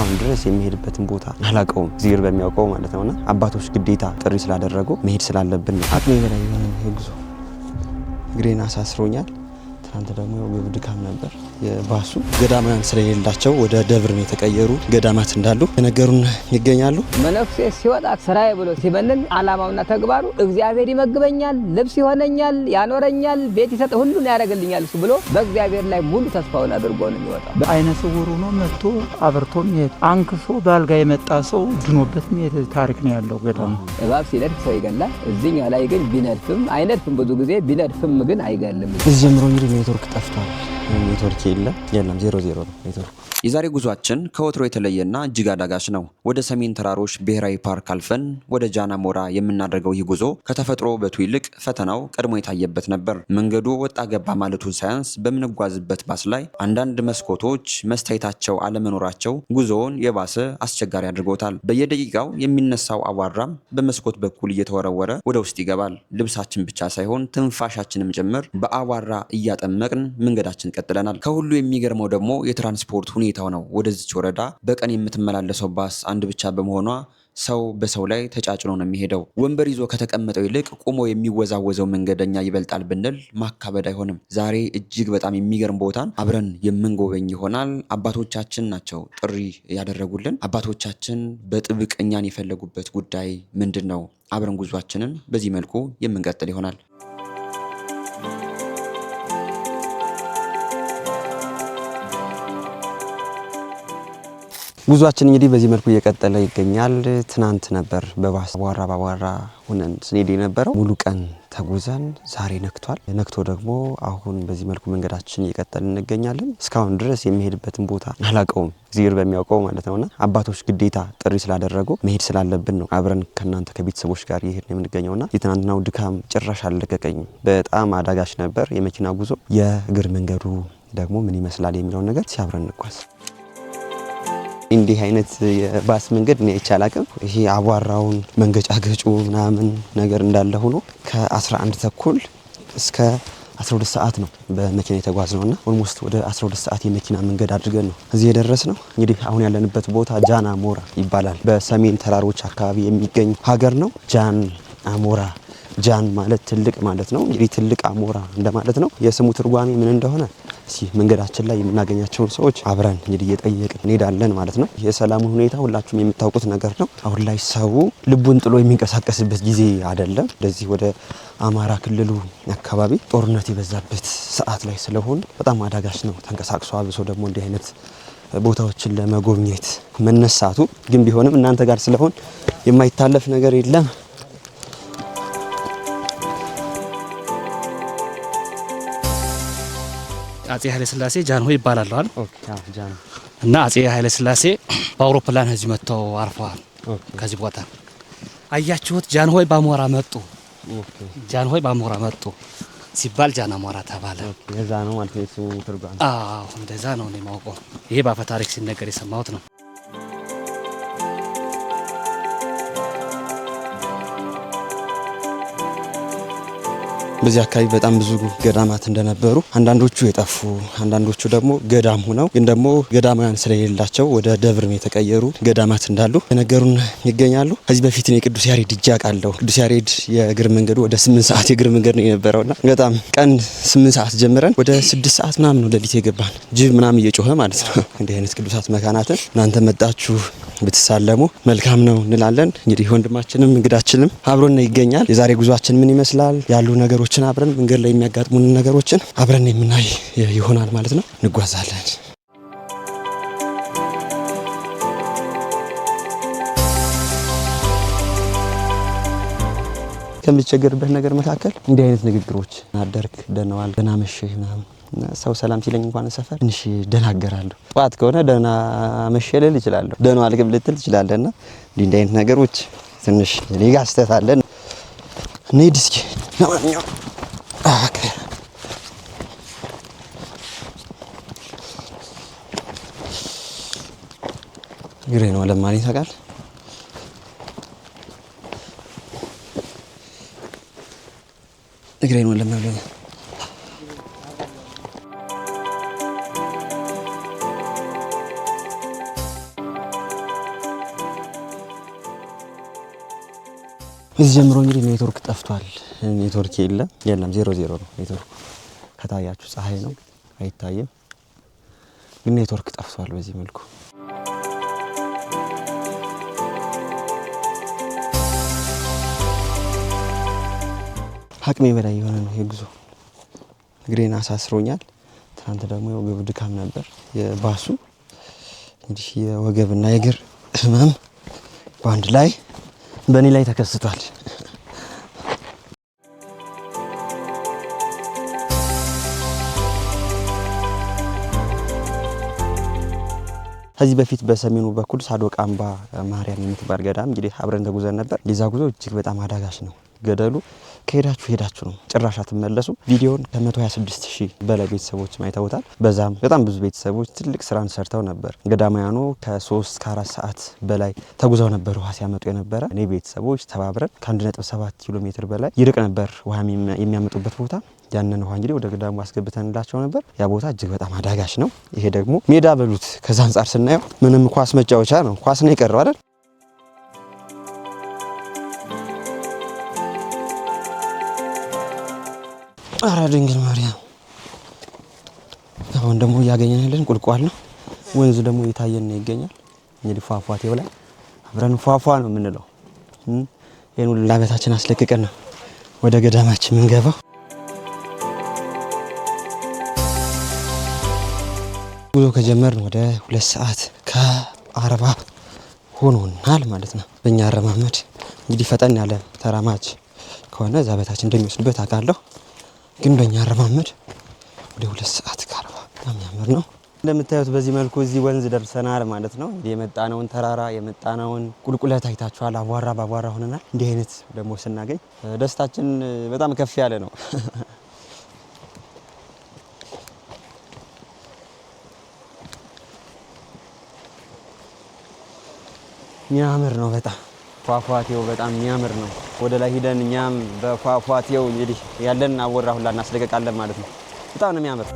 እስካሁን ድረስ የሚሄድበትን ቦታ አላውቀውም። እግዚአብሔር በሚያውቀው ማለት ነውና አባቶች ግዴታ ጥሪ ስላደረጉ መሄድ ስላለብን አቅሜ በላይ ጉዞ እግሬን አሳስሮኛል። ትናንት ደግሞ በድካም ነበር የባሱ ገዳማውያን ስለሌላቸው ወደ ደብር ነው የተቀየሩ ገዳማት እንዳሉ የነገሩን ይገኛሉ። መነኩሴ ሲወጣ ስራዬ ብሎ ሲበንን ዓላማውና ተግባሩ እግዚአብሔር ይመግበኛል፣ ልብስ ይሆነኛል፣ ያኖረኛል፣ ቤት ይሰጥ ሁሉን ያደርግልኛል እሱ ብሎ በእግዚአብሔር ላይ ሙሉ ተስፋውን አድርጎ ነው የሚወጣው። በአይነ ስውር ሆኖ መጥቶ አብርቶም አንክሶ ባልጋ የመጣ ሰው ድኖበት ታሪክ ነው ያለው ገዳሙ። እባብ ሲነድፍ ሰው ይገላል። እዚህኛው ላይ ግን ቢነድፍም አይነድፍም፣ ብዙ ጊዜ ቢነድፍም ግን አይገልም። እዚህ ጀምሮ እንግዲህ ኔትወርክ ጠፍቷል። ኔትወርክ የለም 0 ነው ኔትወርክ። የዛሬ ጉዟችን ከወትሮ የተለየና እጅግ አዳጋች ነው። ወደ ሰሜን ተራሮች ብሔራዊ ፓርክ አልፈን ወደ ጃና ሞራ የምናደርገው ይህ ጉዞ ከተፈጥሮ ውበቱ ይልቅ ፈተናው ቀድሞ የታየበት ነበር። መንገዱ ወጣ ገባ ማለቱን ሳያንስ በምንጓዝበት ባስ ላይ አንዳንድ መስኮቶች መስታየታቸው አለመኖራቸው ጉዞውን የባሰ አስቸጋሪ አድርጎታል። በየደቂቃው የሚነሳው አቧራም በመስኮት በኩል እየተወረወረ ወደ ውስጥ ይገባል። ልብሳችን ብቻ ሳይሆን ትንፋሻችንም ጭምር በአቧራ እያጠመቅን መንገዳችን ቀጥለናል። ከሁሉ የሚገርመው ደግሞ የትራንስፖርት ሁኔታው ነው። ወደዚች ወረዳ በቀን የምትመላለሰው ባስ አንድ ብቻ በመሆኗ ሰው በሰው ላይ ተጫጭኖ ነው የሚሄደው። ወንበር ይዞ ከተቀመጠው ይልቅ ቆሞ የሚወዛወዘው መንገደኛ ይበልጣል ብንል ማካበድ አይሆንም። ዛሬ እጅግ በጣም የሚገርም ቦታን አብረን የምንጎበኝ ይሆናል። አባቶቻችን ናቸው ጥሪ ያደረጉልን። አባቶቻችን በጥብቅ እኛን የፈለጉበት ጉዳይ ምንድን ነው? አብረን ጉዟችንን በዚህ መልኩ የምንቀጥል ይሆናል። ጉዟችን እንግዲህ በዚህ መልኩ እየቀጠለ ይገኛል። ትናንት ነበር በባስ አቧራ ሆነን ስንሄድ የነበረው። ሙሉ ቀን ተጉዘን ዛሬ ነክቷል። ነክቶ ደግሞ አሁን በዚህ መልኩ መንገዳችን እየቀጠልን እንገኛለን። እስካሁን ድረስ የሚሄድበትን ቦታ አላውቀውም፣ እግዚአብሔር በሚያውቀው ማለት ነውና አባቶች ግዴታ ጥሪ ስላደረጉ መሄድ ስላለብን ነው አብረን ከናንተ ከቤተሰቦች ጋር ይሄን የምንገኘውና የትናንትናው ድካም ጭራሽ አልለቀቀኝም። በጣም አዳጋች ነበር የመኪና ጉዞ። የእግር መንገዱ ደግሞ ምን ይመስላል የሚለውን ነገር ሲያብረን እንጓዝ። እንዲህ አይነት የባስ መንገድ ነው አይቻላቅም። ይሄ አቧራውን መንገጫገጩ ምናምን ነገር እንዳለ ሆኖ ከ11 ተኩል እስከ 12 ሰዓት ነው በመኪና የተጓዝነውና ኦልሞስት ወደ 12 ሰዓት የመኪና መንገድ አድርገን ነው እዚህ የደረስነው። እንግዲህ አሁን ያለንበት ቦታ ጃና ሞራ ይባላል። በሰሜን ተራሮች አካባቢ የሚገኝ ሀገር ነው። ጃን አሞራ፣ ጃን ማለት ትልቅ ማለት ነው። እንግዲህ ትልቅ አሞራ እንደማለት ነው። የስሙ ትርጓሜ ምን እንደሆነ መንገዳችን ላይ የምናገኛቸውን ሰዎች አብረን እንግዲህ እየጠየቅን እንሄዳለን ማለት ነው። የሰላሙ ሁኔታ ሁላችሁም የምታውቁት ነገር ነው። አሁን ላይ ሰው ልቡን ጥሎ የሚንቀሳቀስበት ጊዜ አይደለም። እንደዚህ ወደ አማራ ክልሉ አካባቢ ጦርነት የበዛበት ሰዓት ላይ ስለሆነ በጣም አዳጋች ነው ተንቀሳቅሶ አብሶ ደግሞ እንዲህ አይነት ቦታዎችን ለመጎብኘት መነሳቱ። ግን ቢሆንም እናንተ ጋር ስለሆን የማይታለፍ ነገር የለም። አጼ ኃይለ ሥላሴ ጃንሆይ ይባላል አይደል? ኦኬ ጃን እና አጼ ኃይለ ሥላሴ በአውሮፕላን እዚህ መጥተው አርፈዋል። ከዚህ ቦታ አያችሁት? ጃንሆይ ባሞራ መጡ። ጃንሆይ ባሞራ መጡ ሲባል ጃና ሞራ ተባለ። እንደዛ ነው ማለት ነው እሱ ትርጓሜ። አዎ እንደዛ ነው እኔ ማውቀው። ይሄ በአፈ ታሪክ ሲነገር የሰማሁት ነው። በዚህ አካባቢ በጣም ብዙ ገዳማት እንደነበሩ፣ አንዳንዶቹ የጠፉ አንዳንዶቹ ደግሞ ገዳም ሆነው ግን ደግሞ ገዳማውያን ስለሌላቸው ወደ ደብር የተቀየሩ ገዳማት እንዳሉ የነገሩን ይገኛሉ። ከዚህ በፊት ነው ቅዱስ ያሬድ ይጃቃለው። ቅዱስ ያሬድ የእግር መንገዱ ወደ 8 ሰዓት የእግር መንገድ ነው የነበረውና በጣም ቀን 8 ሰዓት ጀምረን ወደ 6 ሰዓት ምናምን ነው ሌሊት የገባን። ጅብ ምናምን እየጮኸ ማለት ነው። እንዲህ አይነት ቅዱሳት መካናትን እናንተ መጣችሁ ብትሳለሙ መልካም ነው እንላለን። እንግዲህ ወንድማችንም እንግዳችንም አብሮን ይገኛል። የዛሬ ጉዟችን ምን ይመስላል ያሉ ነገሮችን አብረን መንገድ ላይ የሚያጋጥሙን ነገሮችን አብረን የምናይ ይሆናል ማለት ነው። እንጓዛለን። ከምትቸገርበት ነገር መካከል እንዲህ አይነት ንግግሮች አደርክ፣ ደህና ዋልክ፣ ደህና መሸህ ምናምን ሰው ሰላም ሲለኝ እንኳን ሰፈር ትንሽ ደናገራለሁ። ጧት ከሆነ ደህና መሸህ ልል እችላለሁ፣ ደህና ዋልክ ልትል ትችላለህና እንዲህ አይነት ነገሮች ትንሽ ሊጋ ስተት አለን። እንሂድ እስኪ ለማንኛውም ግሬ ነው ለማለት ታውቃለህ። ግሬ ነው ለማለት እዚህ ጀምሮ እንግዲህ ኔትወርክ ጠፍቷል። ኔትወርክ የለም 00 ነው ኔትወርክ። ከታያችሁ ፀሐይ ነው አይታይም፣ ግን ኔትወርክ ጠፍቷል በዚህ መልኩ። አቅሜ በላይ የሆነ ነው የጉዞ። እግሬን አሳስሮኛል። ትናንት ደግሞ የወገብ ድካም ነበር የባሱ። እንግዲህ የወገብና የእግር ህመም በአንድ ላይ በእኔ ላይ ተከስቷል። ከዚህ በፊት በሰሜኑ በኩል ሳዶቅ አምባ ማርያም የምትባል ገዳም እንግዲህ አብረን ተጉዘን ነበር። የዛ ጉዞ እጅግ በጣም አዳጋች ነው። ገደሉ ከሄዳችሁ ነው፣ ጭራሽ አትመለሱ። ቪዲዮን ከ126,000 በላይ ቤተሰቦች አይተውታል። በዛም በጣም ብዙ ቤተሰቦች ትልቅ ስራን ሰርተው ነበር። ገዳማያኑ ከ3 ከ4 ሰዓት በላይ ተጉዘው ነበር ውሃ ሲያመጡ የነበረ። እኔ ቤተሰቦች ተባብረን ከ1.7 ኪሎ ሜትር በላይ ይርቅ ነበር ውሃ የሚያመጡበት ቦታ። ያንን ውሃ እንግዲህ ወደ ገዳሙ አስገብተንላቸው ነበር። ያ ቦታ እጅግ በጣም አዳጋች ነው። ይሄ ደግሞ ሜዳ በሉት። ከዛ አንጻር ስናየው ምንም ኳስ መጫወቻ ነው። ኳስ ነው የቀረው አይደል? አራ ድንግል ማርያም። አሁን ደግሞ እያገኘን ያለን ቁልቋል ነው። ወንዝ ደግሞ እየታየን ነው ይገኛል። እንግዲህ ፏፏቴው ላይ አብረን ፏፏ ነው የምንለው። ይሄን ሁሉ ላበታችን አስለቅቀን ነው ወደ ገዳማችን የምንገባው። ጉዞ ከጀመርን ወደ 2 ሰዓት ከ40 ሆኖናል ማለት ነው። በእኛ አረማመድ እንግዲህ ፈጠን ያለ ተራማጅ ከሆነ እዛ በታችን እንደሚወስድበት አውቃለሁ። ግን በእኛ አረማመድ ወደ 2 ሰዓት ከ40 በጣም የሚያምር ነው። እንደምታዩት በዚህ መልኩ እዚህ ወንዝ ደርሰናል ማለት ነው። የመጣነውን ተራራ የመጣነውን ቁልቁለት አይታችኋል። አቧራ ባቧራ ሆነናል። እንዲህ አይነት ደግሞ ስናገኝ ደስታችን በጣም ከፍ ያለ ነው። የሚያምር ነው በጣም ፏፏቴው በጣም የሚያምር ነው። ወደ ላይ ሂደን እኛም በፏፏቴው እንግዲህ ያለን አወራ ሁላ እናስለቀቃለን ማለት ነው። በጣም ነው የሚያምር።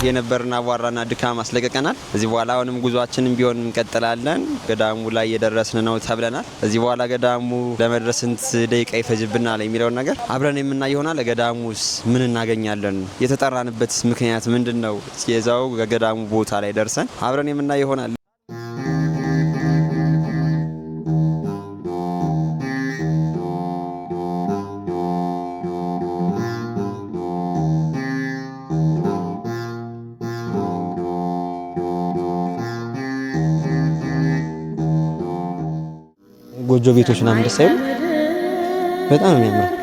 የነበርና አቧራና ድካም አስለቀቀናል። እዚህ በኋላ አሁንም ጉዟችንን ቢሆን እንቀጥላለን። ገዳሙ ላይ የደረስን ነው ተብለናል። እዚህ በኋላ ገዳሙ ለመድረስ ስንት ደቂቃ ይፈጅብናል የሚለውን ነገር አብረን የምናይ ይሆናል። ለገዳሙስ ምን እናገኛለን? የተጠራንበት ምክንያት ምንድነው? የዛው ገዳሙ ቦታ ላይ ደርሰን አብረን የምናይ ይሆናል። ጎጆ ቤቶች ምናምን ደስ አይሉ? በጣም ነው የሚያምረው።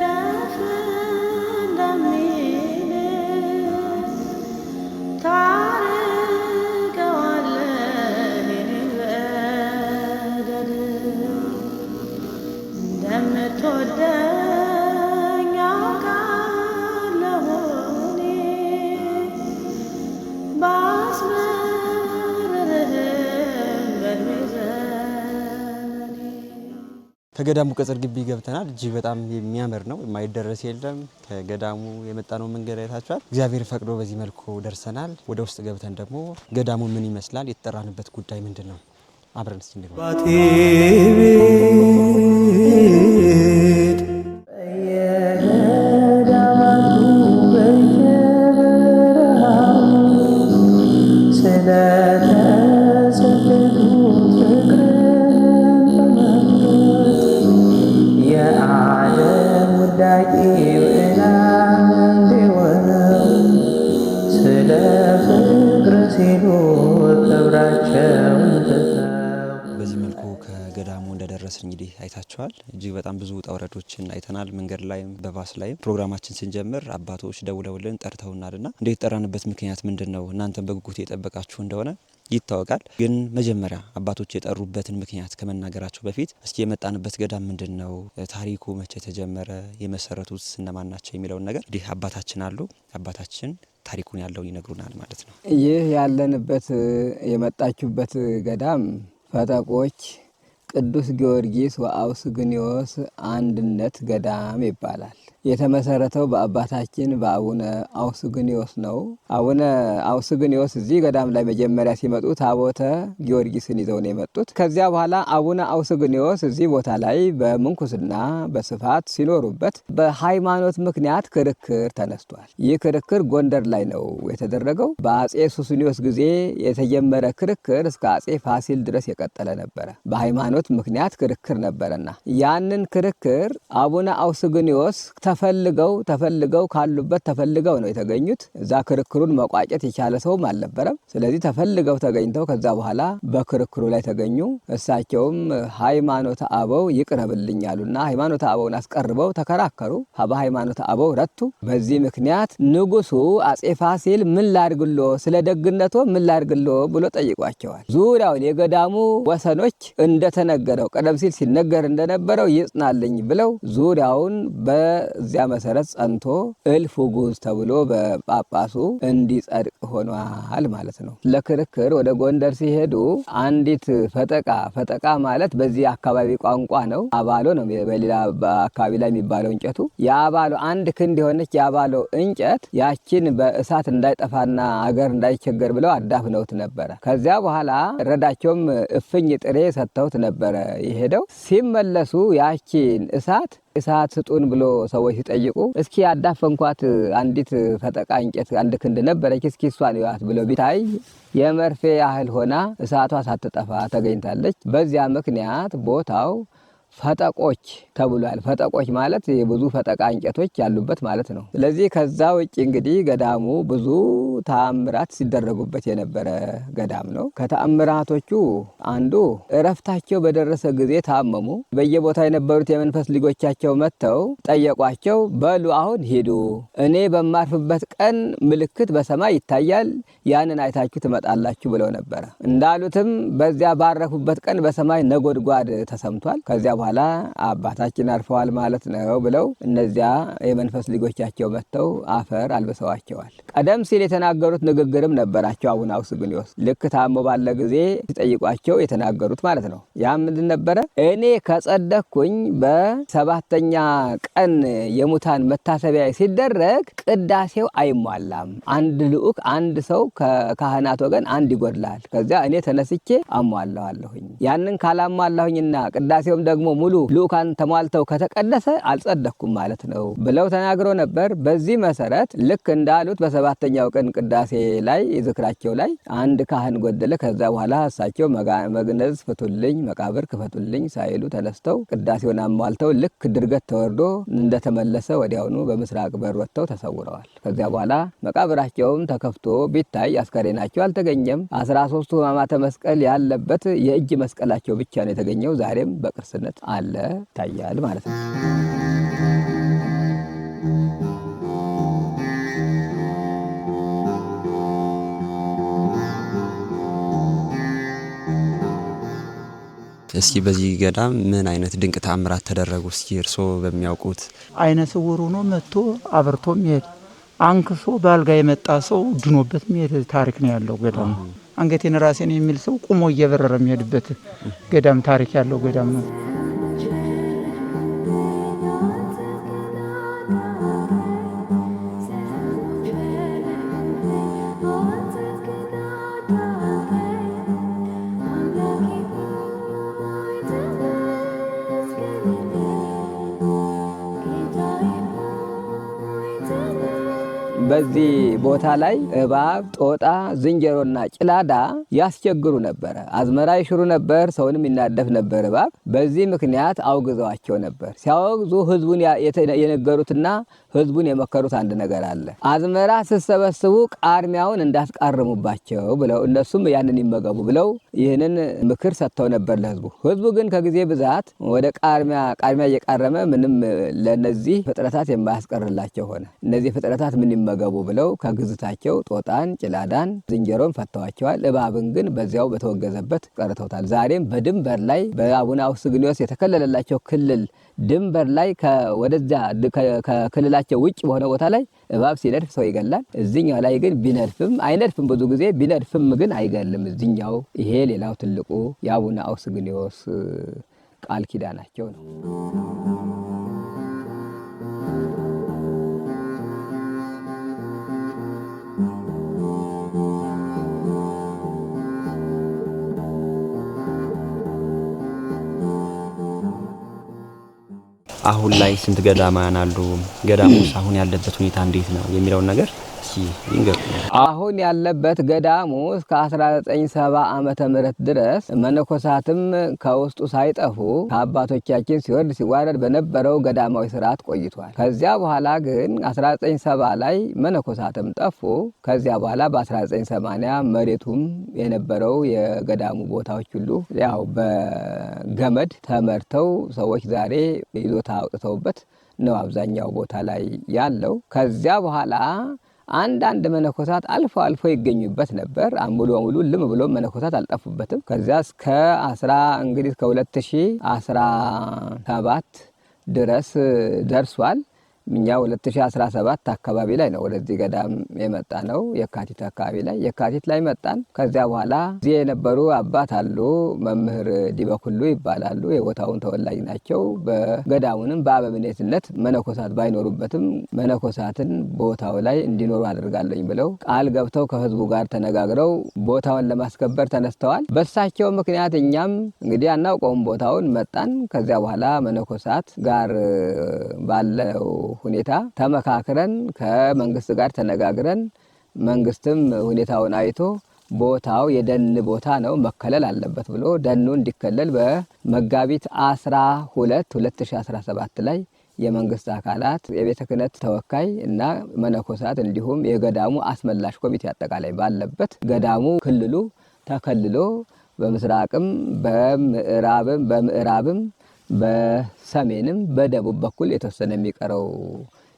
ከገዳሙ ቅጽር ግቢ ገብተናል። እጅግ በጣም የሚያምር ነው። የማይደረስ የለም። ከገዳሙ የመጣነው መንገድ አይታችኋል። እግዚአብሔር ፈቅዶ በዚህ መልኩ ደርሰናል። ወደ ውስጥ ገብተን ደግሞ ገዳሙ ምን ይመስላል፣ የተጠራንበት ጉዳይ ምንድን ነው፣ አብረን እስኪ እንግባ። በዚህ መልኩ ከገዳሙ እንደደረስን እንግዲህ አይታችኋል። እጅግ በጣም ብዙ ውጣ ውረዶችን አይተናል። መንገድ ላይም በባስ ላይም ፕሮግራማችን ስንጀምር አባቶች ደውለውልን ጠርተውናልና እንደ የተጠራንበት ምክንያት ምንድነው እናንተም በጉጉት የጠበቃችሁ እንደሆነ ይታወቃል። ግን መጀመሪያ አባቶች የጠሩበትን ምክንያት ከመናገራቸው በፊት እስኪ የመጣንበት ገዳም ምንድነው፣ ታሪኩ መቼ ተጀመረ፣ የመሰረቱት እነማን ናቸው የሚለውን ነገር እንግዲህ አባታችን አሉ። አባታችን ታሪኩን ያለውን ይነግሩናል ማለት ነው። ይህ ያለንበት የመጣችሁበት ገዳም ፈጠቆች ቅዱስ ጊዮርጊስ ወአውስግኒዮስ አንድነት ገዳም ይባላል። የተመሰረተው በአባታችን በአቡነ አውስግኒዮስ ነው። አቡነ አውስግኒዮስ እዚህ ገዳም ላይ መጀመሪያ ሲመጡ ታቦተ ጊዮርጊስን ይዘው ነው የመጡት። ከዚያ በኋላ አቡነ አውስግኒዮስ እዚህ ቦታ ላይ በምንኩስና በስፋት ሲኖሩበት በሃይማኖት ምክንያት ክርክር ተነስቷል። ይህ ክርክር ጎንደር ላይ ነው የተደረገው። በአጼ ሱስንዮስ ጊዜ የተጀመረ ክርክር እስከ አጼ ፋሲል ድረስ የቀጠለ ነበረ። በሃይማኖት ምክንያት ክርክር ነበረና ያንን ክርክር አቡነ አውስግኒዮስ ተፈልገው ካሉበት ተፈልገው ነው የተገኙት። እዛ ክርክሩን መቋጨት የቻለ ሰውም አልነበረም። ስለዚህ ተፈልገው ተገኝተው ከዛ በኋላ በክርክሩ ላይ ተገኙ። እሳቸውም ሃይማኖተ አበው ይቅረብልኝ አሉና ሃይማኖተ አበውን አስቀርበው ተከራከሩ። በሃይማኖተ አበው ረቱ። በዚህ ምክንያት ንጉሱ አጼ ፋሲል ምን ላድርግሎ ስለ ደግነቶ ምን ላድርግሎ ብሎ ጠይቋቸዋል። ዙሪያውን የገዳሙ ወሰኖች እንደተነገረው ቀደም ሲል ሲነገር እንደነበረው ይጽናልኝ ብለው ዙሪያውን በዚያ መሰረት ጸንቶ እልፍ ጉዝ ተብሎ በጳጳሱ እንዲጸድቅ ሆኗል ማለት ነው። ለክርክር ወደ ጎንደር ሲሄዱ አንዲት ፈጠቃ ማለት በዚህ አካባቢ ቋንቋ ነው። አባሎ ነው በሌላ አካባቢ ላይ የሚባለው እንጨቱ። የአባሎ አንድ ክንድ የሆነች የአባሎ እንጨት ያችን በእሳት እንዳይጠፋና አገር እንዳይቸገር ብለው አዳፍነውት ነበረ። ከዚያ በኋላ ረዳቸውም እፍኝ ጥሬ ሰጥተውት ነበረ የሄደው። ሲመለሱ ያችን እሳት ስጡን ብሎ ሰዎች ሲጠይቁ እስኪ ያዳፈንኳት አንዲት ፈጠቃ እንጨት አንድ ክንድ ነበረች፣ እስኪ እሷን ይዋት ብሎ ቢታይ የመርፌ ያህል ሆና እሳቷ ሳትጠፋ ተገኝታለች። በዚያ ምክንያት ቦታው ፈጠቆች ተብሏል። ፈጠቆች ማለት ብዙ ፈጠቃ እንጨቶች ያሉበት ማለት ነው። ስለዚህ ከዛ ውጭ እንግዲህ ገዳሙ ብዙ ተአምራት ሲደረጉበት የነበረ ገዳም ነው። ከተአምራቶቹ አንዱ እረፍታቸው በደረሰ ጊዜ ታመሙ። በየቦታው የነበሩት የመንፈስ ልጆቻቸው መጥተው ጠየቋቸው። በሉ አሁን ሂዱ፣ እኔ በማርፍበት ቀን ምልክት በሰማይ ይታያል፣ ያንን አይታችሁ ትመጣላችሁ ብለው ነበረ። እንዳሉትም በዚያ ባረፉበት ቀን በሰማይ ነጎድጓድ ተሰምቷል። ከዚያ በኋላ አባታችን አርፈዋል ማለት ነው ብለው እነዚያ የመንፈስ ልጆቻቸው መጥተው አፈር አልብሰዋቸዋል። ቀደም ሲል የተናገሩት ንግግርም ነበራቸው። አቡነ አውስግኒዮስ ልክ ታሞ ባለ ጊዜ ሲጠይቋቸው የተናገሩት ማለት ነው። ያ ምንድን ነበረ? እኔ ከጸደቅኩኝ በሰባተኛ ቀን የሙታን መታሰቢያ ሲደረግ ቅዳሴው አይሟላም። አንድ ልዑክ አንድ ሰው ከካህናት ወገን አንድ ይጎድላል። ከዚያ እኔ ተነስቼ አሟላዋለሁኝ። ያንን ካላሟላሁኝና ቅዳሴውም ደግሞ ሙሉ ልዑካን ተሟልተው ከተቀደሰ አልጸደቅኩም ማለት ነው ብለው ተናግረው ነበር። በዚህ መሰረት ልክ እንዳሉት በሰባተኛው ቀን ቅዳሴ ላይ ዝክራቸው ላይ አንድ ካህን ጎደለ። ከዛ በኋላ እሳቸው መግነዝ ፍቱልኝ፣ መቃብር ክፈቱልኝ ሳይሉ ተነስተው ቅዳሴውን አሟልተው ልክ ድርገት ተወርዶ እንደተመለሰ ወዲያውኑ በምስራቅ በር ወጥተው ተሰውረዋል። ከዚያ በኋላ መቃብራቸውም ተከፍቶ ቢታይ አስከሬናቸው አልተገኘም። 13ቱ ሕማማተ መስቀል ያለበት የእጅ መስቀላቸው ብቻ ነው የተገኘው። ዛሬም በቅርስነት አለ ይታያል ማለት ነው። እስኪ በዚህ ገዳም ምን አይነት ድንቅ ተአምራት ተደረጉ? እስኪ እርስዎ በሚያውቁት። አይነ ስውር ሆኖ መጥቶ አብርቶ የሚሄድ አንክሶ ባልጋ የመጣ ሰው ድኖበት የሚሄድ ታሪክ ነው ያለው ገዳም። አንገቴን ራሴን የሚል ሰው ቁሞ እየበረረ የሚሄድበት ገዳም ታሪክ ያለው ገዳም ነው። በዚህ ቦታ ላይ እባብ፣ ጦጣ፣ ዝንጀሮና ጭላዳ ያስቸግሩ ነበር። አዝመራ ይሽሩ ነበር፣ ሰውንም ይናደፍ ነበር እባብ። በዚህ ምክንያት አውግዘዋቸው ነበር። ሲያወግዙ ህዝቡን የነገሩትና ህዝቡን የመከሩት አንድ ነገር አለ። አዝመራ ስትሰበስቡ ቃርሚያውን እንዳትቃርሙባቸው ብለው እነሱም ያንን ይመገቡ ብለው ይህንን ምክር ሰጥተው ነበር ለህዝቡ። ህዝቡ ግን ከጊዜ ብዛት ወደ ቃርሚያ እየቃረመ ምንም ለነዚህ ፍጥረታት የማያስቀርላቸው ሆነ። እነዚህ ፍጥረታት ምን ይመገቡ ብለው ከግዝታቸው ጦጣን፣ ጭላዳን፣ ዝንጀሮን ፈተዋቸዋል። እባብን ግን በዚያው በተወገዘበት ቀርተውታል። ዛሬም በድንበር ላይ በአቡነ አውስግኒዮስ የተከለለላቸው ክልል ድንበር ላይ ወደዚያ ከክልላቸው ውጭ በሆነ ቦታ ላይ እባብ ሲነድፍ ሰው ይገላል። እዚህኛው ላይ ግን ቢነድፍም አይነድፍም፣ ብዙ ጊዜ ቢነድፍም ግን አይገልም እዚህኛው። ይሄ ሌላው ትልቁ የአቡነ አውስግኒዮስ ቃል ኪዳናቸው ነው። አሁን ላይ ስንት ገዳማውያን አሉ? ገዳሙስ አሁን ያለበት ሁኔታ እንዴት ነው የሚለውን ነገር አሁን ያለበት ገዳሙ እስከ 1970 ዓመተ ምህረት ድረስ መነኮሳትም ከውስጡ ሳይጠፉ ከአባቶቻችን ሲወርድ ሲዋረድ በነበረው ገዳማዊ ስርዓት ቆይቷል። ከዚያ በኋላ ግን 1970 ላይ መነኮሳትም ጠፉ። ከዚያ በኋላ በ1980 መሬቱም የነበረው የገዳሙ ቦታዎች ሁሉ ያው በገመድ ተመርተው ሰዎች ዛሬ ይዞታ አውጥተውበት ነው አብዛኛው ቦታ ላይ ያለው። ከዚያ በኋላ አንዳንድ መነኮሳት አልፎ አልፎ ይገኙበት ነበር። ሙሉ በሙሉ ልም ብሎ መነኮሳት አልጠፉበትም። ከዚያ እስከ 2017 ድረስ ደርሷል። እኛ 2017 አካባቢ ላይ ነው ወደዚህ ገዳም የመጣ ነው። የካቲት አካባቢ ላይ የካቲት ላይ መጣን። ከዚያ በኋላ እዚህ የነበሩ አባት አሉ፣ መምህር ዲበኩሉ ይባላሉ። የቦታውን ተወላጅ ናቸው። በገዳሙንም በአበምኔትነት መነኮሳት ባይኖሩበትም መነኮሳትን ቦታው ላይ እንዲኖሩ አደርጋለኝ ብለው ቃል ገብተው ከህዝቡ ጋር ተነጋግረው ቦታውን ለማስከበር ተነስተዋል። በሳቸው ምክንያት እኛም እንግዲህ አናውቀውም ቦታውን መጣን። ከዚያ በኋላ መነኮሳት ጋር ባለው ሁኔታ ተመካክረን ከመንግስት ጋር ተነጋግረን መንግስትም ሁኔታውን አይቶ ቦታው የደን ቦታ ነው መከለል አለበት ብሎ ደኑ እንዲከለል በመጋቢት 12 2017 ላይ የመንግስት አካላት የቤተ ክህነት ተወካይ እና መነኮሳት እንዲሁም የገዳሙ አስመላሽ ኮሚቴ አጠቃላይ ባለበት ገዳሙ ክልሉ ተከልሎ በምስራቅም በምዕራብም በሰሜንም በደቡብ በኩል የተወሰነ የሚቀረው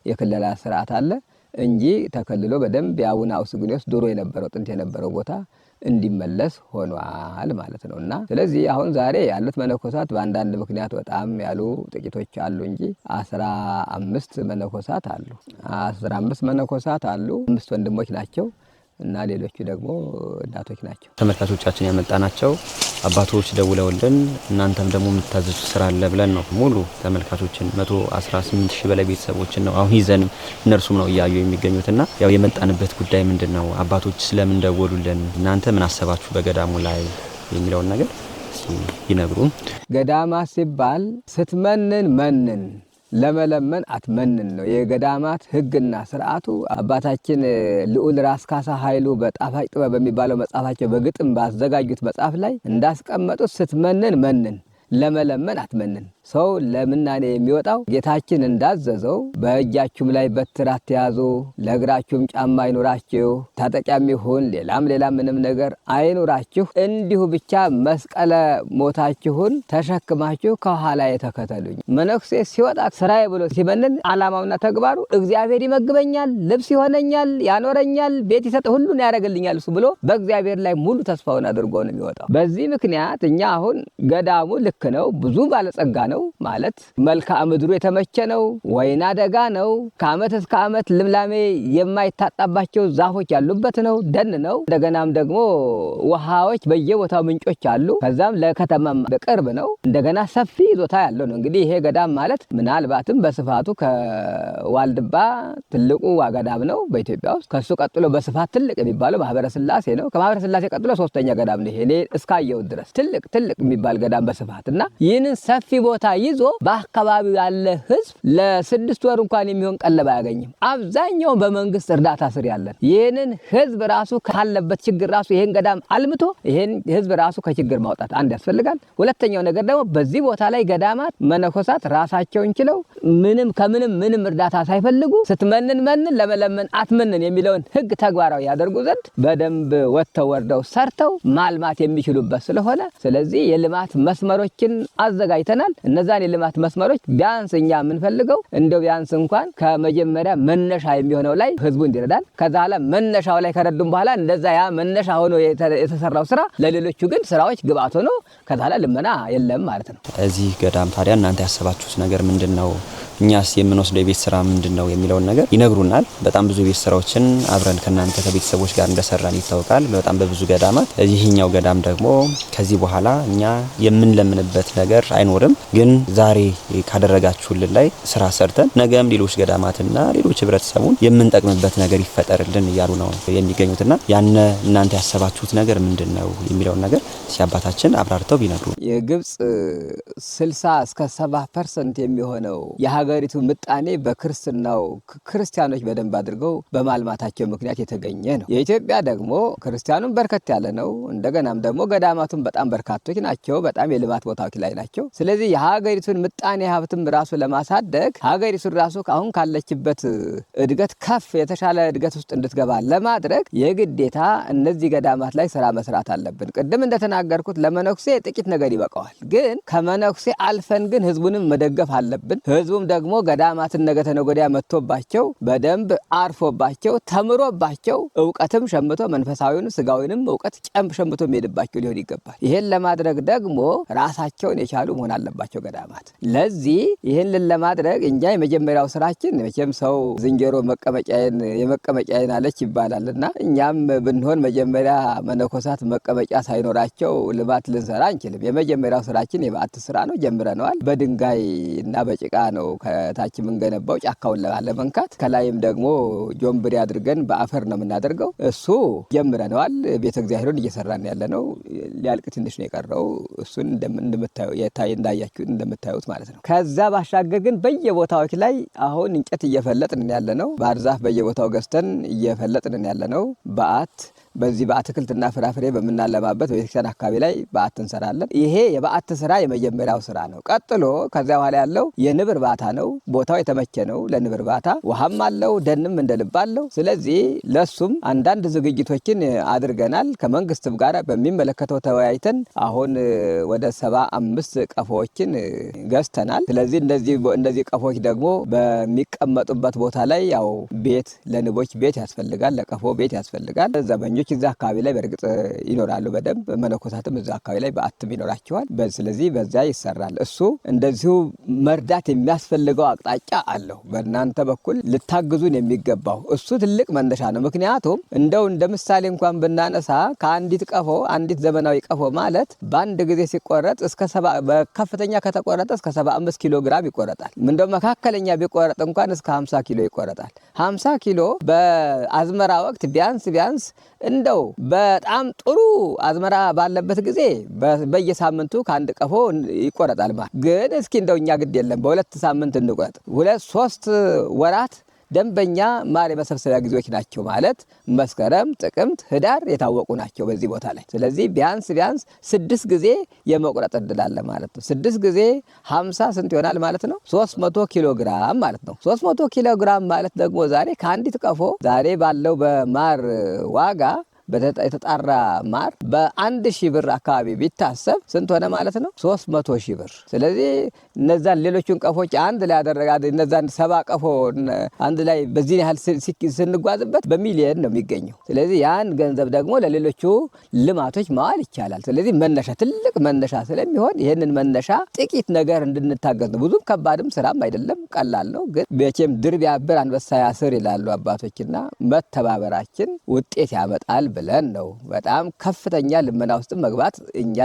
የክለላ ስርዓት አለ እንጂ ተከልሎ በደንብ የአቡነ አውስግኒዮስ ድሮ የነበረው ጥንት የነበረው ቦታ እንዲመለስ ሆኗል ማለት ነውና ስለዚህ አሁን ዛሬ ያሉት መነኮሳት በአንዳንድ ምክንያት በጣም ያሉ ጥቂቶች አሉ እንጂ 15 መነኮሳት አሉ። 15 መነኮሳት አሉ። 5 ወንድሞች ናቸው እና ሌሎቹ ደግሞ እናቶች ናቸው። ተመልካቾቻችን ያመጣናቸው አባቶች ደውለውልን እናንተም ደግሞ የምታዘዙት ስራ አለ ብለን ነው። ሙሉ ተመልካቾችን 118,000 በላይ ቤተሰቦችን ነው አሁን ይዘን እነርሱም ነው እያዩ የሚገኙትና ያው የመጣንበት ጉዳይ ምንድነው? አባቶች ስለምን ደወሉልን? እናንተ ምን አሰባችሁ በገዳሙ ላይ የሚለውን ነገር ይነግሩን። ገዳማ ሲባል ስትመንን መንን ለመለመን አትመንን ነው የገዳማት ህግና ስርዓቱ። አባታችን ልዑል ራስ ካሳ ኃይሉ በጣፋጭ ጥበብ በሚባለው መጽሐፋቸው በግጥም ባዘጋጁት መጽሐፍ ላይ እንዳስቀመጡት ስትመንን መንን ለመለመን አትመንን። ሰው ለምናኔ የሚወጣው ጌታችን እንዳዘዘው በእጃችሁም ላይ በትር አትያዙ፣ ለእግራችሁም ጫማ አይኑራችሁ፣ ታጠቂያም ይሁን ሌላም ምንም ነገር አይኑራችሁ፣ እንዲሁ ብቻ መስቀለ ሞታችሁን ተሸክማችሁ ከኋላ የተከተሉኝ። መነኩሴ ሲወጣ ስራዬ ብሎ ሲመንን ዓላማውና ተግባሩ እግዚአብሔር ይመግበኛል፣ ልብስ ይሆነኛል፣ ያኖረኛል፣ ቤት ይሰጥ፣ ሁሉን ያደርግልኛል እሱ ብሎ በእግዚአብሔር ላይ ሙሉ ተስፋውን አድርጎ ነው የሚወጣው። በዚህ ምክንያት እኛ አሁን ገዳሙ ልክ ነው፣ ብዙ ባለጸጋ ነው ማለት መልክዓ ምድሩ የተመቸ ነው፣ ወይና ደጋ ነው፣ ከአመት እስከ አመት ልምላሜ የማይታጣባቸው ዛፎች ያሉበት ነው፣ ደን ነው። እንደገናም ደግሞ ውሃዎች በየቦታው ምንጮች አሉ። ከዛም ለከተማም በቅርብ ነው። እንደገና ሰፊ ይዞታ ያለው ነው። እንግዲህ ይሄ ገዳም ማለት ምናልባትም በስፋቱ ከዋልድባ ትልቁ ገዳም ነው በኢትዮጵያ ውስጥ። ከሱ ቀጥሎ በስፋት ትልቅ የሚባለው ማህበረ ስላሴ ነው። ከማህበረ ስላሴ ቀጥሎ 3ኛ ገዳም ነው። እኔ እስካየው ድረስ ትልቅ የሚባል ገዳም በስፋት እና ይህንን ሰፊ ቦታ ይዞ በአካባቢው ያለ ህዝብ ለ6 ወር እንኳን የሚሆን ቀለብ አያገኝም። አብዛኛው በመንግስት እርዳታ ስር ያለን ይህንን ህዝብ ራሱ ካለበት ችግር ራሱ ይሄን ገዳም አልምቶ ይሄን ህዝብ ራሱ ከችግር ማውጣት አንድ ያስፈልጋል። ሁለተኛው ነገር ደግሞ በዚህ ቦታ ላይ ገዳማት መነኮሳት ራሳቸውን ችለው ምንም እርዳታ ሳይፈልጉ ስትመንን መንን ለመለመን አትመንን የሚለውን ህግ ተግባራዊ ያደርጉ ዘንድ በደንብ ወጥተው ወርደው ሰርተው ማልማት የሚችሉበት ስለሆነ ስለዚህ የልማት መስመሮችን አዘጋጅተናል። እነዛን የልማት መስመሮች ቢያንስ እኛ የምንፈልገው እንደው ቢያንስ እንኳን ከመጀመሪያ መነሻ የሚሆነው ላይ ህዝቡ እንዲረዳን ከዛ ኋላ መነሻው ላይ ከረዱም በኋላ እንደዛ ያ መነሻ ሆኖ የተሰራው ስራ ለሌሎቹ ግን ስራዎች ግብአት ሆኖ ከዛ ኋላ ልመና የለም ማለት ነው። እዚህ ገዳም ታዲያ እናንተ ያሰባችሁት ነገር ምንድነው? እኛስ የምንወስደው የቤት ስራ ምንድነው የሚለውን ነገር ይነግሩናል። በጣም ብዙ ቤት ስራዎችን አብረን ከናንተ ከቤተሰቦች ጋር እንደሰራን ይታወቃል። በጣም በብዙ ገዳማት። ይህኛው ገዳም ደግሞ ከዚህ በኋላ እኛ የምንለምንበት ነገር አይኖርም፣ ግን ዛሬ ካደረጋችሁልን ላይ ስራ ሰርተን ነገም ሌሎች ገዳማትና ሌሎች ህብረተሰቡን የምንጠቅምበት ነገር ይፈጠርልን እያሉ ነው የሚገኙትና ያነ እናንተ ያሰባችሁት ነገር ምንድነው የሚለውን ነገር ሲያባታችን አብራርተው ቢነግሩ። የግብጽ 60 እስከ 70% የሚሆነው የሀገሪቱ ምጣኔ በክርስትናው ክርስቲያኖች በደንብ አድርገው በማልማታቸው ምክንያት የተገኘ ነው። የኢትዮጵያ ደግሞ ክርስቲያኑም በርከት ያለ ነው። እንደገናም ደግሞ ገዳማቱም በጣም በርካቶች ናቸው። በጣም የልማት ቦታዎች ላይ ናቸው። ስለዚህ የሀገሪቱን ምጣኔ ሀብትም ራሱ ለማሳደግ ሀገሪቱን ራሱ አሁን ካለችበት እድገት ከፍ የተሻለ እድገት ውስጥ እንድትገባ ለማድረግ የግዴታ እነዚህ ገዳማት ላይ ስራ መስራት አለብን። ቅድም እንደተናገርኩት ለመነኩሴ ጥቂት ነገር ይበቃዋል። ግን ከመነኩሴ አልፈን ግን ህዝቡንም መደገፍ አለብን። ህዝቡም ደግሞ ገዳማትን ነገ ተነገ ወዲያ መጥቶባቸው በደንብ አርፎባቸው ተምሮባቸው እውቀትም ሸምቶ መንፈሳዊውን ስጋዊንም እውቀት ሸምቶ የሚሄድባቸው ሊሆን ይገባል። ይሄን ለማድረግ ደግሞ ራሳቸውን የቻሉ መሆን አለባቸው ገዳማት። ለዚህ ይሄን ለማድረግ እኛ የመጀመሪያው ስራችን መቼም ሰው ዝንጀሮ የመቀመጫዬን አለች ይባላልና እኛም ብንሆን መጀመሪያ መነኮሳት መቀመጫ ሳይኖራቸው ልማት ልንሰራ አንችልም። የመጀመሪያው ስራችን የበዓት ስራ ነው፣ ጀምረነዋል። በድንጋይ እና በጭቃ ነው ከታች የምንገነባው ጫካውን ለመንካት፣ ከላይም ደግሞ ጆምብሪ አድርገን በአፈር ነው የምናደርገው። እሱ ጀምረነዋል። ቤተ እግዚአብሔርን እየሰራን ያለ ነው። ሊያልቅ ትንሽ ነው የቀረው። እሱን እንደምታዩት ማለት ነው። ከዛ ባሻገር ግን በየቦታዎች ላይ አሁን እንጨት እየፈለጥን ያለ ነው። ባህር ዛፍ በየቦታው ገዝተን እየፈለጥን ያለ ነው። በዓት በዚህ በአትክልትና ፍራፍሬ በመናለማበት በቤተክርስቲያን አካባቢ ላይ በዓት እንሰራለን። ይሄ የበዓት ስራ የመጀመሪያው ስራ ነው። ቀጥሎ ከዚያ በኋላ ያለው የንብ እርባታ ነው። ቦታው የተመቸ ነው ለንብ እርባታ፣ ውሃም አለው፣ ደንም እንደልብ አለው። ስለዚህ ለሱም አንዳንድ ዝግጅቶችን አድርገናል። ከመንግስትም ጋር በሚመለከተው ተወያይተን አሁን ወደ 75 ቀፎዎችን ገዝተናል። ስለዚህ እንደዚህ ቀፎዎች ደግሞ በሚቀመጡበት ቦታ ላይ ያው ቤት ለንቦች ቤት ያስፈልጋል፣ ለቀፎ ቤት ያስፈልጋል። ዘበኞች እዛ አካባቢ ላይ በእርግጥ ይኖራሉ በደንብ። መነኮሳትም እዛ አካባቢ ላይ በዓትም ይኖራቸዋል። ስለዚህ በዛ ይሰራል። እሱ እንደዚሁ መርዳት የሚያስፈልገው አቅጣጫ አለው። በእናንተ በኩል ልታግዙን የሚገባው እሱ ትልቅ መነሻ ነው። ምክንያቱም እንደው እንደ ምሳሌ እንኳን ብናነሳ ከአንዲት ቀፎ አንዲት ዘመናዊ ቀፎ ማለት በአንድ ጊዜ ሲቆረጥ በከፍተኛ ከተቆረጠ እስከ 75 ኪሎ ግራም ይቆረጣል። እንደው መካከለኛ ቢቆረጥ እንኳን እስከ 50 ኪሎ ይቆረጣል። 50 ኪሎ በአዝመራ ወቅት ቢያንስ እንደው በጣም ጥሩ አዝመራ ባለበት ጊዜ በየሳምንቱ ከአንድ ቀፎ ይቆረጣል ማለት ግን እስኪ እንደው እኛ ግድ የለም በሁለት ሳምንት እንቆረጥ። 2-3 ወራት ደንበኛ ማር የመሰብሰቢያ ጊዜዎች ናቸው ማለት መስከረም፣ ጥቅምት፣ ህዳር የታወቁ ናቸው በዚህ ቦታ ላይ። ስለዚህ ቢያንስ 6 ጊዜ የመቁረጥ እድል አለ ማለት ነው። 6 ጊዜ 50 ስንት ይሆናል ማለት ነው? 300 ኪሎ ግራም ማለት ነው። 300 ኪሎ ግራም ማለት ደግሞ ዛሬ ከአንዲት ቀፎ ዛሬ ባለው በማር ዋጋ የተጣራ ማር በ1000 ብር አካባቢ ቢታሰብ ስንት ሆነ ማለት ነው? 300,000 ብር። ስለዚህ እነዛን ሌሎቹን ቀፎች አንድ ላይ ያደረጋ እነዛን 70 ቀፎ አንድ ላይ በዚህ ያህል ስንጓዝበት በሚሊየን ነው የሚገኘው። ስለዚህ ያን ገንዘብ ደግሞ ለሌሎቹ ልማቶች ማዋል ይቻላል። ስለዚህ ትልቅ መነሻ ስለሚሆን ይህንን መነሻ ጥቂት ነገር እንድንታገዝ ነው። ብዙም ከባድም ስራም አይደለም፣ ቀላል ነው። ግን መቼም ድር ቢያብር አንበሳ ያስር ይላሉ አባቶችና መተባበራችን ውጤት ያመጣል ብለን ነው። በጣም ከፍተኛ ልመና ውስጥ መግባት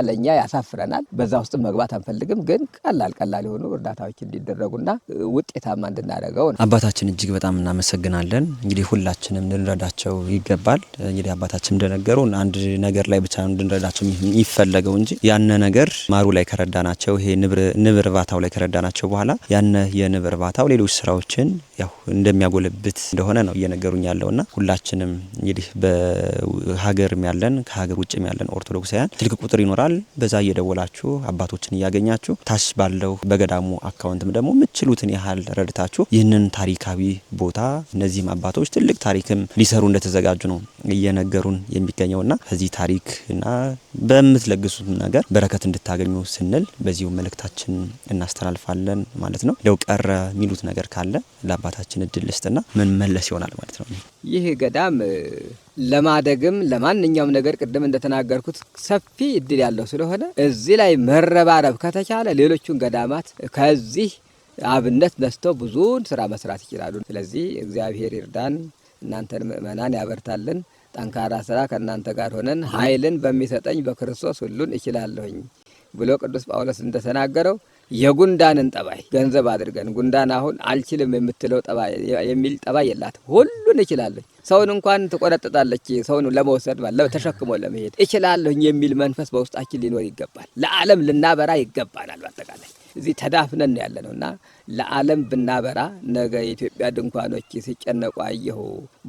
ለኛ ያሳፍረናል። በዛ ውስጥ መግባት አንፈልግም። ግን ቀላል የሆኑ እርዳታዎች እንዲደረጉና ውጤታማ እንድናደርገው ነው። አባታችን እጅግ በጣም እናመሰግናለን። እንግዲህ ሁላችንም ልንረዳቸው ይገባል። እንግዲህ አባታችን እንደነገሩን አንድ ነገር ላይ ብቻ እንድንረዳቸው ይፈለገው እንጂ ያነ ነገር ማሩ ላይ ከረዳናቸው፣ ይሄ ንብ እርባታው ላይ ከረዳናቸው በኋላ ያነ የንብ እርባታው ሌሎች ስራዎችን ያው እንደሚያጎለብት እንደሆነ ነው እየነገሩኝ ያለውና ሁላችንም እንግዲህ ሀገርም ያለን ከሀገር ውጭም ያለን ኦርቶዶክሳውያን ስልክ ቁጥር ይኖራል። በዛ እየደወላችሁ አባቶችን እያገኛችሁ ታች ባለው በገዳሙ አካውንትም ደግሞ የምትችሉትን ያህል ረድታችሁ ይህንን ታሪካዊ ቦታ እነዚህም አባቶች ትልቅ ታሪክም ሊሰሩ እንደተዘጋጁ ነው እየነገሩን የሚገኘውና ከዚህ ታሪክና በምትለግሱት ነገር በረከት እንድታገኙ ስንል በዚሁ መልእክታችን እናስተላልፋለን ማለት ነው። ለው ቀረ የሚሉት ነገር ካለ ለአባታችን እድል ልስጥና ምን መለስ ይሆናል ማለት ነው። ይህ ገዳም ለማደግም ለማንኛውም ነገር ቅድም እንደተናገርኩት ሰፊ እድል ያለው ስለሆነ እዚህ ላይ መረባረብ ከተቻለ ሌሎቹን ገዳማት ከዚህ አብነት ነስተው ብዙን ስራ መስራት ይችላሉ። ስለዚህ እግዚአብሔር ይርዳን፣ እናንተን ምእመናን ያበርታልን። ጠንካራ ስራ ከእናንተ ጋር ሆነን ኃይልን በሚሰጠኝ በክርስቶስ ሁሉን እችላለሁኝ ብሎ ቅዱስ ጳውሎስ እንደተናገረው የጉንዳንን ጠባይ ገንዘብ አድርገን ጉንዳን አሁን አልችልም የምትለው ጠባይ የሚል ጠባይ የላትም። ሁሉን እችላለሁ። ሰውን እንኳን ትቆረጥጣለች። ሰውን ለመውሰድ ማለት ተሸክሞ ለመሄድ እችላለሁ የሚል መንፈስ በውስጣችን ሊኖር ይገባል። ለዓለም ልናበራ ይገባናል። በአጠቃላይ እዚህ ተዳፍነን ያለነውና ለዓለም ብናበራ ነገ የኢትዮጵያ ድንኳኖች ሲጨነቁ አየሁ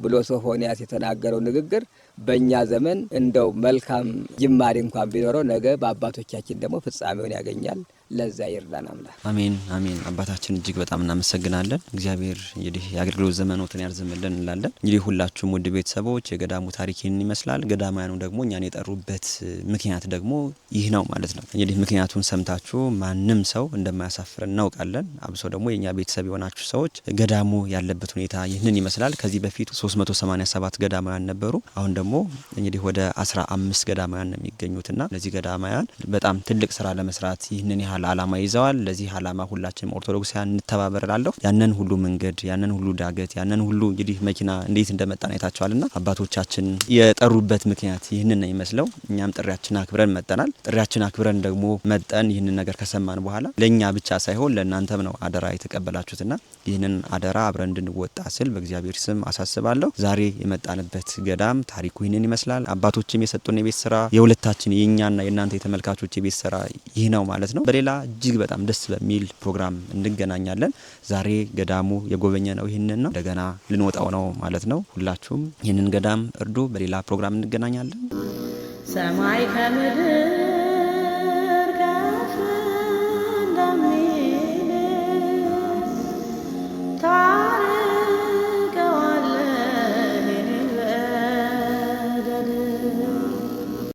ብሎ ሶፎንያስ የተናገረው ንግግር በእኛ ዘመን እንደው መልካም ጅማሬ እንኳን ቢኖረው ነገ በአባቶቻችን ደግሞ ፍጻሜውን ያገኛል። ለዛ ይርዳን አምላክ። አሜን አሜን። አባታችን እጅግ በጣም እናመሰግናለን። እግዚአብሔር እንግዲህ የአገልግሎት ዘመኖትን ያርዝምልን እንላለን። እንግዲህ ሁላችሁም ውድ ቤተሰቦች የገዳሙ ታሪክ ይህን ይመስላል። ገዳማያኑ ደግሞ እኛን የጠሩበት ምክንያት ደግሞ ይህ ነው ማለት ነው። እንግዲህ ምክንያቱን ሰምታችሁ ማንም ሰው እንደማያሳፍር እናውቃለን። አብሶ ደግሞ የኛ ቤተሰብ የሆናችሁ ሰዎች ገዳሙ ያለበት ሁኔታ ይህንን ይመስላል። ከዚህ በፊት 387 ገዳማያን ነበሩ። አሁን ደግሞ እንግዲህ ወደ 15 ገዳማያን ነው የሚገኙትና ለዚህ ገዳማያን በጣም ትልቅ ስራ ለመስራት ይህንን ያህል አላማ ይዘዋል። ለዚህ አላማ ሁላችንም ኦርቶዶክሳውያን እንተባበራለሁ። ያንን ሁሉ መንገድ፣ ያንን ሁሉ ዳገት፣ ያንን ሁሉ እንግዲህ መኪና እንዴት እንደመጣን አይታችኋልና አባቶቻችን የጠሩበት ምክንያት ይህንን ነው ይመስለው። እኛም ጥሪያችን አክብረን መጠናል። ጥሪያችን አክብረን ደግሞ መጠን ይህንን ነገር ከሰማን በኋላ ለኛ ብቻ ሳይሆን ለእናንተም ነው አደራ የተቀበላችሁትና ይህንን አደራ አብረን እንድንወጣ ስል በእግዚአብሔር ስም አሳስባለሁ። ዛሬ የመጣንበት ገዳም ታሪኩ ይህንን ይመስላል። አባቶችም የሰጡን የቤት ስራ የሁለታችን የኛና የእናንተ የተመልካቾች የቤት ስራ ይህ ነው ማለት ነው። በሌላ እጅግ በጣም ደስ በሚል ፕሮግራም እንገናኛለን። ዛሬ ገዳሙ የጎበኘ ነው ይህንን ነው። እንደገና ልንወጣው ነው ማለት ነው። ሁላችሁም ይህንን ገዳም እርዱ። በሌላ ፕሮግራም እንገናኛለን። ሰማይ ከምድር